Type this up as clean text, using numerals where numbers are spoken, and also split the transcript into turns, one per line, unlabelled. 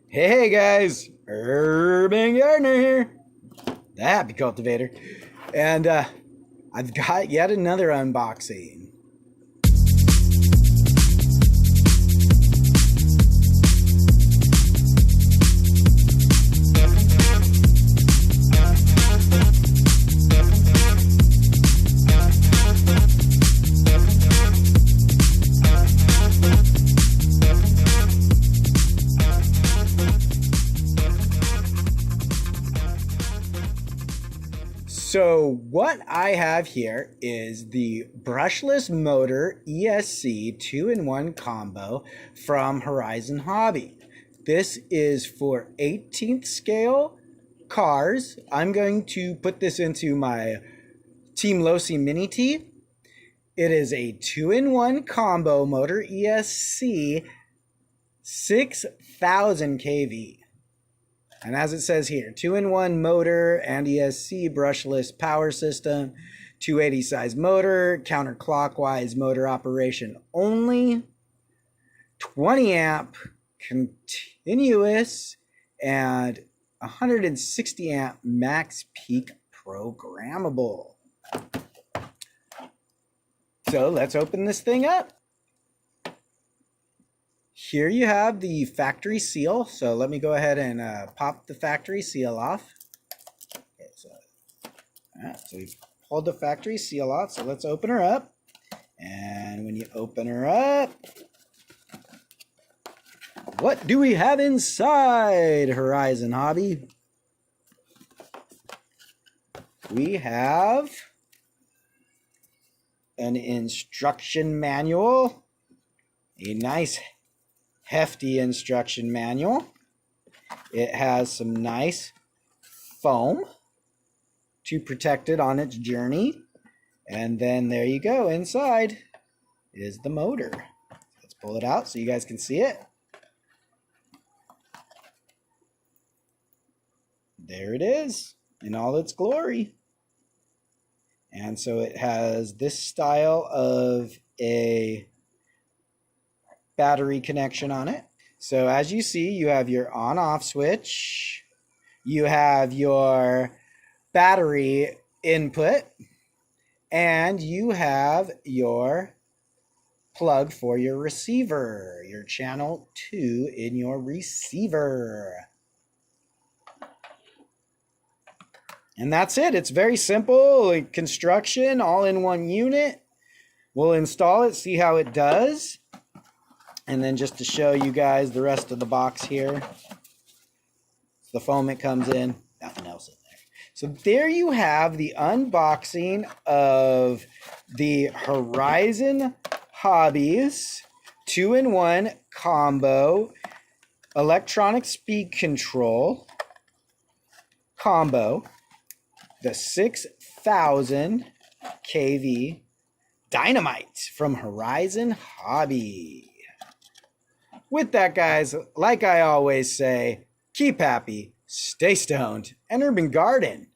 Hey guys, Urban Gardener here, the Happy Cultivator, and I've got yet another unboxing. So what I have here is the brushless motor ESC 2-in-1 combo from Horizon Hobby. This is for 18th scale cars. I'm going to put this into my Team Losi Mini T. It is a 2-in-1 combo motor ESC 6000 kV. And as it says here, 2-in-1 motor and ESC brushless power system, 280 size motor, counterclockwise motor operation only, 20 amp continuous, and 160 amp max peak programmable. So let's open this thing up. Here you have the factory seal. So let me go ahead and pop the factory seal off. Okay, so we've pulled the factory seal off. So let's open her up. And when you open her up, what do we have inside Horizon Hobby? We have an instruction manual, a nice hefty instruction manual. It has some nice foam to protect it on its journey. And then there you go. Inside is the motor. Let's pull it out so you guys can see it. There it is in all its glory. And so it has this style of a battery connection on it. So as you see, you have your on-off switch, you have your battery input, and you have your plug for your receiver, your channel 2 in your receiver. And that's it. It's very simple construction, all in one unit. We'll install it, see how it does. And then just to show you guys the rest of the box here, the foam it comes in, nothing else in there. So there you have the unboxing of the Horizon Hobbies 2-in-1 combo electronic speed control combo, the 6000 kV Dynamite from Horizon Hobby. With that, guys, like I always say, keep happy, stay stoned, and urban garden.